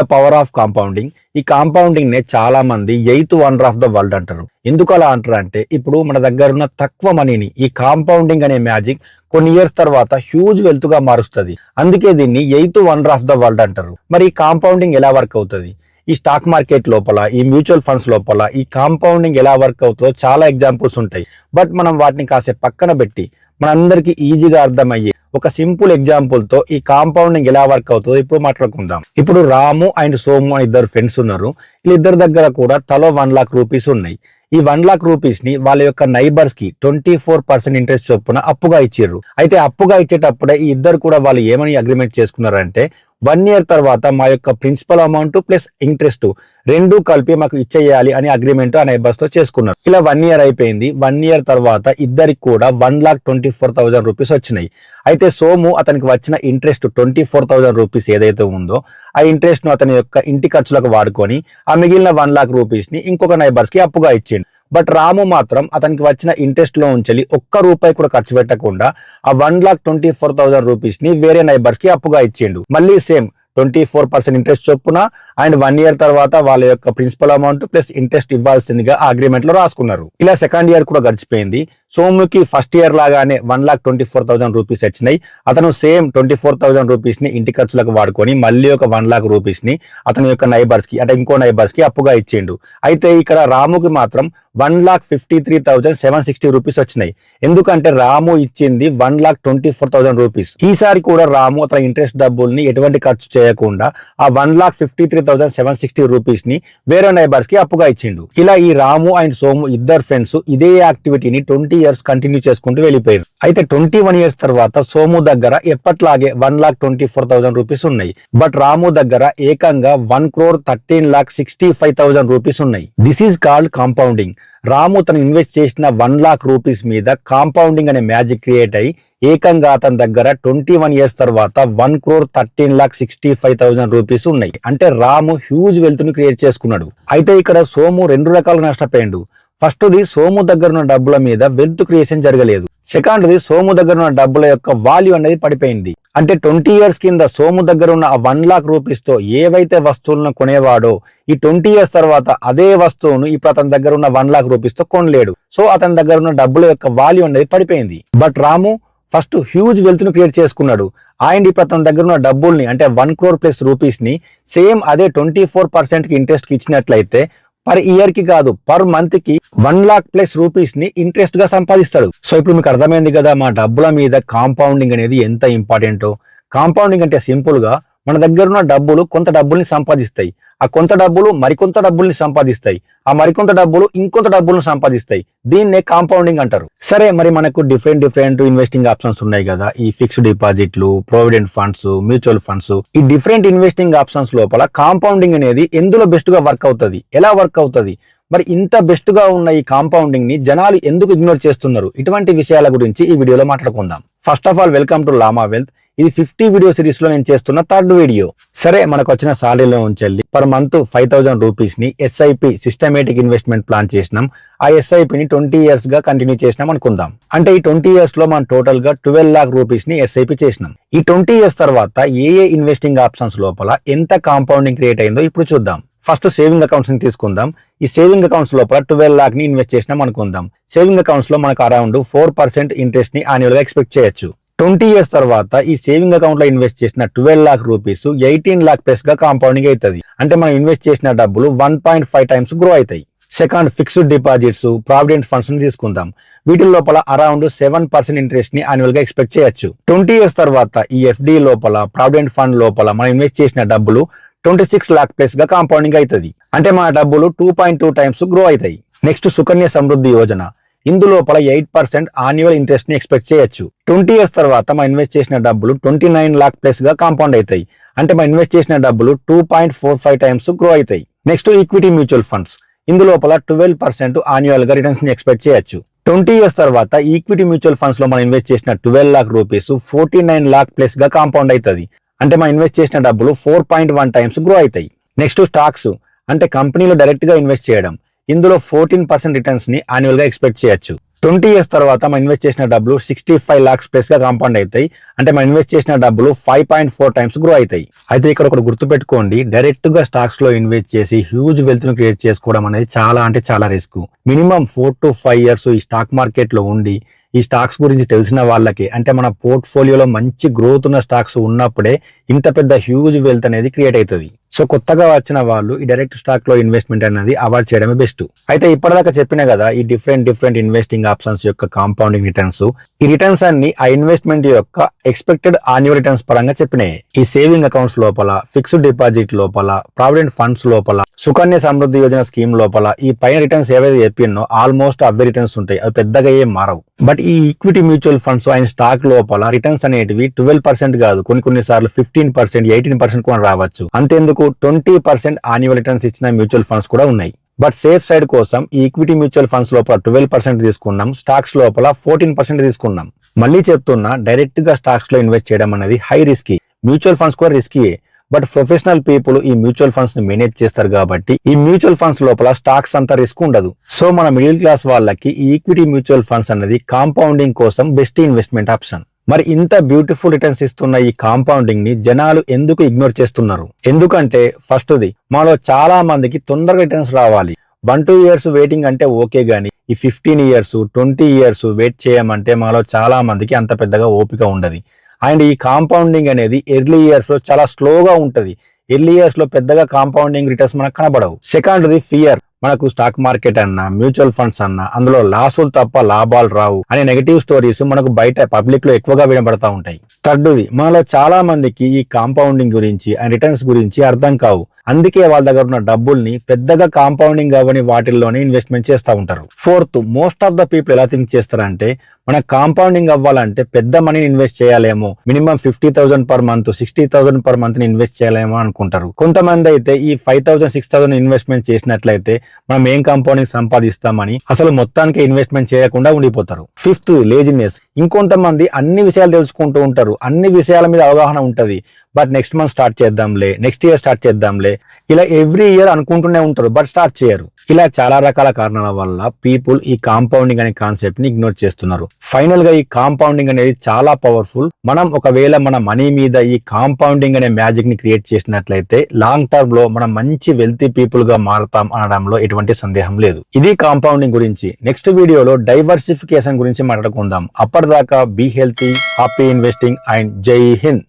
The power of compounding. ఈ compounding నే చాలా మంది eighth wonder of the world అంటారు. ఎందుకు అలా అంటారు అంటే, ఇప్పుడు మన దగ్గర ఉన్న తక్కువ మనీని ఈ కాంపౌండింగ్ అనే మ్యాజిక్ కొన్ని ఇయర్స్ తర్వాత హ్యూజ్ వెల్త్ గా మారుస్తుంది. అందుకే దీన్ని eighth wonder of the world అంటారు. మరి ఈ కాంపౌండింగ్ ఎలా వర్క్ అవుతుంది? ఈ స్టాక్ మార్కెట్ లోపల, ఈ మ్యూచువల్ ఫండ్స్ లోపల ఈ కాంపౌండింగ్ ఎలా వర్క్ అవుతుందో చాలా ఎగ్జాంపుల్స్ ఉంటాయి. బట్ మనం వాటిని కాసేపు పక్కన పెట్టి మనందరికీ ఈజీగా అర్థమయ్యే ఒక సింపుల్ ఎగ్జాంపుల్ తో ఈ కాంపౌండింగ్ ఎలా వర్క్ అవుతుందో ఇప్పుడు మాట్లాడుకుందాం. ఇప్పుడు రాము అండ్ సోము అని ఇద్దరు ఫ్రెండ్స్ ఉన్నారు. వీళ్ళిద్దరి దగ్గర కూడా తలో 1 లాక్ రూపీస్ ఉన్నాయి. ఈ 1 లాక్ రూపీస్ ని వాళ్ళ యొక్క నైబర్స్ కి 24% ఇంట్రెస్ట్ చొప్పున అప్పుగా ఇచ్చిర్రు. అయితే అప్పుగా ఇచ్చేటప్పుడే ఈ ఇద్దరు కూడా వాళ్ళు ఏమని అగ్రిమెంట్ చేసుకున్నారంటే, 1 ఇయర్ తర్వాత మా యొక్క ప్రిన్సిపల్ అమౌంట్ ప్లస్ ఇంట్రెస్ట్ రెండు కలిపి మాకు ఇచ్చేయాలి అని అగ్రిమెంట్ ఆ నైబర్స్ తో చేసుకున్నారు. ఇలా 1 ఇయర్ అయిపోయింది. 1 ఇయర్ తర్వాత ఇద్దరికి కూడా 1,24,000 రూపీస్ వచ్చినాయి. అయితే సోము అతనికి వచ్చిన ఇంట్రెస్ట్ 24,000 రూపీస్ ఏదైతే ఉందో ఆ ఇంట్రెస్ట్ ను అతని యొక్క ఇంటి ఖర్చులకు వాడుకొని ఆ మిగిలిన 1 లాక్ రూపీస్ ని ఇంకొక నైబర్స్ కి అప్పుగా ఇచ్చిండు. బట్ రాము మాత్రం అతనికి వచ్చిన ఇంట్రెస్ట్ లో ఉంచి ఒక్క రూపాయి కూడా ఖర్చు పెట్టకుండా ఆ 1,24,000 రూపీస్ ని వేరే నైబర్స్ కి అప్పుగా ఇచ్చిండు. మళ్ళీ సేమ్ 24% ఇంట్రెస్ట్ చొప్పున అండ్ 1 ఇయర్ తర్వాత వాళ్ళ యొక్క ప్రిన్సిపల్ అమౌంట్ ప్లస్ ఇంట్రెస్ట్ ఇవ్వాల్సిందిగా ఆ అగ్రిమెంట్ లో రాసుకున్నారు. ఇలా సెకండ్ ఇయర్ కూడా గడిచిపోయింది. సోముకి ఫస్ట్ ఇయర్ లాగానే 1,24,000 రూపీస్ వచ్చినాయి. అతను సేమ్ 24,000 రూపీస్ ని ఇంటి ఖర్చులకు వాడుకొని మళ్ళీ ఒక 1 లాక్ రూపీస్ ని అతని యొక్క నైబర్స్ కి అంటే ఇంకో నైబర్స్ కి అప్పుగా ఇచ్చిండు. అయితే ఇక్కడ రాముకి మాత్రం 1,53,760 రూపీస్ వచ్చినాయి. ఎందుకంటే రాము ఇచ్చింది 1,24,000 రూపీస్. ఈసారి కూడా రాము అతని ఇంట్రెస్ట్ డబ్బుల్ని ఎటువంటి ఖర్చు చేయకుండా ఆ 1,53,760 రూపీస్ ని వేరే నైబర్స్ కి అప్పుగా ఇచ్చిండు. ఇలా ఈ రాము అండ్ సోము ఇద్దరు ఫ్రెండ్స్ ఇదే యాక్టివిటీని 20 ఇయర్స్ కంటిన్యూ చేసుకుంటూ వెళ్ళిపోయారు. అయితే 21 ఇయర్స్ తర్వాత సోము దగ్గర ఎప్పట్లాగే 1,24,000 రూపీస్ ఉన్నాయి. బట్ రాము దగ్గర ఏకంగా 1,13,65,000 రూపీస్ ఉన్నాయి. This is called compounding. Ramu తను ఇన్వెస్ట్ చేసిన 1 లాక్ రూపీస్ మీద కాంపౌండింగ్ అనే మ్యాజిక్ క్రియేట్ అయ్యి ఏకంగా అతని దగ్గర 21 ఇయర్స్ తర్వాత 1,13,65,000 రూపీస్ ఉన్నాయి. అంటే రాము హ్యూజ్ వెల్త్ ని క్రియేట్ చేసుకున్నాడు. అయితే ఇక్కడ సోము 2 రకాలుగా నష్టపోయాడు. ఫస్ట్ ది సోము దగ్గర ఉన్న డబ్బుల మీద వెల్త్ క్రియేషన్ జరగలేదు. సెకండ్ ది సోము దగ్గర ఉన్న డబ్బుల యొక్క వాల్యూ అనేది పడిపోయింది. అంటే 20 ఇయర్స్ కింద సోము దగ్గర ఉన్న ఆ 1 లాక్ రూపీస్ తో ఏవైతే వస్తువులను కొనేవాడో ఈ 20 ఇయర్స్ తర్వాత అదే వస్తువును ఇప్పుడు అతని దగ్గర ఉన్న 1 లాక్ రూపీస్ తో కొనలేడు. సో అతని దగ్గర ఉన్న డబ్బుల యొక్క వాల్యూ అనేది పడిపోయింది. But Ramu first huge wealth ను క్రియేట్ చేసుకున్నాడు. అండ్ ఇప్పుడు అతని దగ్గర ఉన్న డబ్బుల్ని అంటే 1 crore ప్లస్ రూపీస్ ని సేమ్ అదే 24% కి ఇంట్రెస్ట్ కి ఇచ్చినట్లయితే పర్ ఇయర్ కి కాదు పర్ మంత్ కి 1 లాక్ ప్లస్ రూపీస్ ని ఇంట్రెస్ట్ గా సంపాదిస్తాడు. సో ఇప్పుడు మీకు అర్థమైంది కదా మా డబ్బుల మీద కాంపౌండింగ్ అనేది ఎంత ఇంపార్టెంటో. కాంపౌండింగ్ అంటే సింపుల్ గా మన దగ్గర ఉన్న డబ్బులు కొంత డబ్బుల్ని సంపాదిస్తాయి. ఆ కొంత డబ్బులు మరికొంత డబ్బుల్ని సంపాదిస్తాయి. ఆ మరికొంత డబ్బులు ఇంకొంత డబ్బులను సంపాదిస్తాయి. దీన్నే కాంపౌండింగ్ అంటారు. సరే, మరి మనకు డిఫరెంట్ ఇన్వెస్టింగ్ ఆప్షన్స్ ఉన్నాయి కదా. ఈ ఫిక్స్డ్ డిపాజిట్లు, ప్రొవిడెంట్ ఫండ్స్, మ్యూచువల్ ఫండ్స్, ఈ డిఫరెంట్ ఇన్వెస్టింగ్ ఆప్షన్స్ లోపల కాంపౌండింగ్ అనేది ఎందులో బెస్ట్ గా వర్క్ అవుతుంది, ఎలా వర్క్ అవుతుంది, మరి ఇంత బెస్ట్ గా ఉన్న ఈ కాంపౌండింగ్ ని జనాలు ఎందుకు ఇగ్నోర్ చేస్తున్నారు, ఇటువంటి విషయాల గురించి ఈ వీడియోలో మాట్లాడుకుందాం. First of all welcome to Lama Wealth. ఇది 50 వీడియో సిరీస్ లో నేను చేస్తున్న 3rd వీడియో. సరే, మనకు వచ్చిన సాలరీలో ఉంచెల్లి పర్ మంత్ 5,000 రూపీస్ ని ఎస్ఐపి సిస్టమేటిక్ ఇన్వెస్ట్మెంట్ ప్లాన్ చేసినాం. ఆ ఎస్ఐపిని 20 ఇయర్స్ గా కంటిన్యూ చేసినాం అనుకుందాం. అంటే ఈ 20 ఇయర్స్ లో మనం టోటల్ గా 12 లాక్ రూపీస్ ని ఎస్ఐపి చేసినాం. ఈ 20 ఇయర్స్ తర్వాత ఏ ఇన్వెస్టింగ్ ఆప్షన్స్ లోపల ఎంత కాంపౌండింగ్ క్రియేట్ అయిందో ఇప్పుడు చూద్దాం. ఫస్ట్ సేవింగ్ అకౌంట్స్ ని తీసుకుందాం. ఈ సేవింగ్ అకౌంట్స్ లోపల 12 లాక్ ని ఇన్వెస్ట్ చేసినాం అనుకుందాం. సేవింగ్ అకౌంట్స్ లో మనకు అరౌండ్ 4% ఇంట్రెస్ట్ ని యాన్యువల్ గా ఎక్స్పెక్ట్ చేయొచ్చు. 20 ఇయర్స్ తర్వాత ఈ సేవింగ్ అకౌంట్ లో ఇన్వెస్ట్ చేసిన 12 లాక్ రూపీస్ 18 లాక్ ప్లస్ గా కాంపౌండింగ్ అవుతుంది. అంటే మనం ఇన్వెస్ట్ చేసిన డబ్బులు 1.5 టైమ్స్ గ్రో అవుతాయి. Second, fixed deposits, provident funds ని తీసుకుందాం. వీటి లోపల అరౌండ్ 7% ఇంట్రెస్ట్ ని యాన్యువల్ గా ఎక్స్పెక్ట్ చేయొచ్చు. 20 ఇయర్స్ తర్వాత ఈ ఎఫ్డి లోపల, ప్రావిడెంట్ ఫండ్ లోపల మనం ఇన్వెస్ట్ చేసిన డబ్బులు 26 లాక్ ప్లస్ గా కాంపౌండింగ్ అవుతుంది. అంటే మన డబ్బులు 2.2 టైమ్స్ గ్రో అవుతాయి. Next, Sukanya Samriddhi Yojana. ఇందులోపల 8% annual interest ని ఎక్స్పెక్ట్ చేయొచ్చు. 20 ఇయర్స్ తర్వాత మనం ఇన్వెస్ట్ చేసిన డబ్బులు 29 లాక్ ప్లస్ గా కాంపౌండ్ అవుతాయి. అంటే మనం ఇన్వెస్ట్ చేసిన డబ్బులు 2.45 టైమ్స్ గ్రో అవుతాయి. Next, equity mutual funds. ఇందులోపల 12% యాన్యువల్ గా రిటర్న్స్ ని ఎక్స్పెక్ట్ చేయొచ్చు. 20 ఇయర్స్ తర్వాత ఈక్విటీ మ్యూచువల్ ఫండ్స్ లో మనం ఇన్వెస్ట్ చేసిన 12 లాక్ రూపీస్ 49 లాక్ ప్లస్ గా కాంపౌండ్ అవుతుంది. అంటే మనం ఇన్వెస్ట్ చేసిన డబ్బులు 4.1 టైమ్స్ గ్రో అవుతాయి. నెక్స్ట్, స్టాక్స్ అంటే కంపెనీలో డైరెక్ట్ గా ఇన్వెస్ట్ చేయడం. ఇందులో 14% రిటర్న్స్ ని యాన్యువల్ గా ఎక్స్పెక్ట్ చేయొచ్చు. 20 years తర్వాత మనం ఇన్వెస్ట్ చేసిన డబ్బులు 65 lakhs ప్లస్ గా కాంపౌండ్ అవుతాయి. అంటే మనం ఇన్వెస్ట్ చేసిన డబ్బులు 5.4 times గ్రో అవుతాయి. అయితే ఇక్కడ ఒకటి గుర్తుపెట్టుకోండి, డైరెక్ట్ గా స్టాక్స్ లో ఇన్వెస్ట్ చేసి హ్యూజ్ వెల్త్ ను క్రియేట్ చేసుకోవడం అనేది చాలా అంటే చాలా రిస్క్. మినిమం 4 to 5 years ఈ స్టాక్ మార్కెట్ లో ఉండి ఈ స్టాక్స్ గురించి తెలిసిన వాళ్ళకి, అంటే మన పోర్ట్ఫోలియోలో మంచి గ్రోత్ ఉన్న స్టాక్స్ ఉన్నప్పుడే ఇంత పెద్ద హ్యూజ్ వెల్త్ అనేది క్రియేట్ అవుతుంది. సో కొత్తగా వచ్చిన వాళ్ళు ఈ డైరెక్ట్ స్టాక్ లో ఇన్వెస్ట్మెంట్ అనేది అవాయిడ్ చేయడమే బెస్ట్. అయితే ఇప్పటిదాకా చెప్పిన కదా ఈ డిఫరెంట్ ఇన్వెస్టింగ్ ఆప్షన్స్ యొక్క కాంపౌండింగ్ రిటర్న్స్, ఈ రిటర్న్స్ అన్ని ఆ ఇన్వెస్ట్మెంట్ యొక్క ఎక్స్పెక్టెడ్ యాన్యువల్ రిటర్న్స్ పరంగా చెప్పినాయి. ఈ సేవింగ్ అకౌంట్స్ లోపల, ఫిక్స్డ్ డిపాజిట్ లోపల, ప్రావిడెంట్ ఫండ్స్ లోపల, సుకన్య సమృద్ధి యోజన స్కీమ్ లోపల ఈ పైన రిటర్న్స్ ఏవైతే చెప్పినో ఆల్మోస్ట్ అవే రిటర్న్స్ ఉంటాయి. అవి పెద్దగా ఏం మారవు. బట్ ఈ equity mutual funds and stock లోపల రిటర్న్స్ అనేటివి 12% కాదు, కొన్ని సార్లు 15%, 18% కూడా రావచ్చు. అంతేందుకు 20% యాన్యువల్ రిటర్న్స్ ఇచ్చిన మ్యూచువల్ ఫండ్స్ కూడా ఉన్నాయి. బట్ సేఫ్ సైడ్ కోసం ఈ ఈక్విటీ మ్యూచువల్ ఫండ్స్ లోపల 12% తీసుకున్నాం, స్టాక్స్ లోపల 14% తీసుకున్నాం. మళ్ళీ చెప్తున్నా, డైరెక్ట్ గా స్టాక్స్ లో ఇన్వెస్ట్ చేయడం అనేది హై రిస్కీ. మ్యూచువల్ ఫండ్స్ కూడా రిస్కీయే. బట్ ప్రొఫెషనల్ పీపుల్ ఈ మ్యూచువల్ ఫండ్స్ ని మేనేజ్ చేస్తారు కాబట్టి ఈ మ్యూచువల్ ఫండ్స్ లోపల స్టాక్స్ అంత రిస్క్ ఉండదు. సో మన మిడిల్ క్లాస్ వాళ్ళకి ఈ ఈక్విటీ మ్యూచువల్ ఫండ్స్ అనేది కాంపౌండింగ్ కోసం బెస్ట్ ఇన్వెస్ట్మెంట్ ఆప్షన్. మరి ఇంత బ్యూటిఫుల్ రిటర్న్స్ ఇస్తున్న ఈ కాంపౌండింగ్ ని జనాలు ఎందుకు ఇగ్నోర్ చేస్తున్నారు? ఎందుకంటే ఫస్ట్ది, మాలో చాలా మందికి తొందరగా రిటర్న్స్ రావాలి. 1-2 years వెయిటింగ్ అంటే ఓకే గానీ ఈ 15 years, 20 years వెయిట్ చేయమంటే మాలో చాలా మందికి అంత పెద్దగా ఓపిక ఉండదు. అండ్ ఈ కాంపౌండింగ్ అనేది ఎర్లీ ఇయర్స్ లో చాలా స్లోగా ఉంటది. ఎర్లీ ఇయర్స్ లో పెద్దగా కాంపౌండింగ్ రిటర్న్స్ మనకు కనబడవు. సెకండ్ది ఫియర్. మనకు స్టాక్ మార్కెట్ అన్నా మ్యూచువల్ ఫండ్స్ అన్నా అందులో లాసులు తప్ప లాభాలు రావు అనే నెగటివ్ స్టోరీస్ మనకు బయట పబ్లిక్ లో ఎక్కువగా వినబడతా ఉంటాయి. థర్డ్ది, మనలో చాలా మందికి ఈ కాంపౌండింగ్ గురించి అండ్ రిటర్న్స్ గురించి అర్థం కావు. అందుకే వాళ్ళ దగ్గర ఉన్న డబ్బుల్ని పెద్దగా కాంపౌండింగ్ అవని వాటిల్లోనే ఇన్వెస్ట్మెంట్ చేస్తూ ఉంటారు. Fourth, most of the people ఎలా థింక్ చేస్తారంటే మన కాంపౌండింగ్ అవ్వాలంటే పెద్ద మనీ ఇన్వెస్ట్ చేయాలేమో, minimum 50,000 per month, 60,000 per month invest చేయాలేమో అనుకుంటారు. కొంతమంది అయితే ఈ 5,000, 6,000 ఇన్వెస్ట్మెంట్ చేసినట్లయితే మనం ఏం కాంపౌండింగ్ సంపాదిస్తామని అసలు మొత్తానికి ఇన్వెస్ట్మెంట్ చేయకుండా ఉండిపోతారు. Fifth, laziness. ఇంకొంతమంది అన్ని విషయాలు తెలుసుకుంటూ ఉంటారు, అన్ని విషయాల మీద అవగాహన ఉంటది. బట్ నెక్స్ట్ మంత్ స్టార్ట్ చేద్దాంలే, నెక్స్ట్ ఇయర్ స్టార్ట్ చేద్దాంలే, ఇలా ఎవ్రీ ఇయర్ అనుకుంటూనే ఉంటారు, బట్ స్టార్ట్ చేయరు. ఇలా చాలా రకాల కారణాల వల్ల పీపుల్ ఈ కాంపౌండింగ్ అనే కాన్సెప్ట్ ని ఇగ్నోర్ చేస్తున్నారు. ఫైనల్ గా ఈ కాంపౌండింగ్ అనేది చాలా పవర్ఫుల్. మనం ఒకవేళ మన మనీ మీద ఈ కాంపౌండింగ్ అనే మ్యాజిక్ ని క్రియేట్ చేసినట్లయితే లాంగ్ టర్మ్ లో మనం మంచి వెల్తీ పీపుల్ గా మారుతాం అనడంలో ఎటువంటి సందేహం లేదు. ఇది కాంపౌండింగ్ గురించి. నెక్స్ట్ వీడియోలో డైవర్సిఫికేషన్ గురించి మాట్లాడుకుందాం. అప్పటిదాకా be healthy, happy investing and జై హింద్.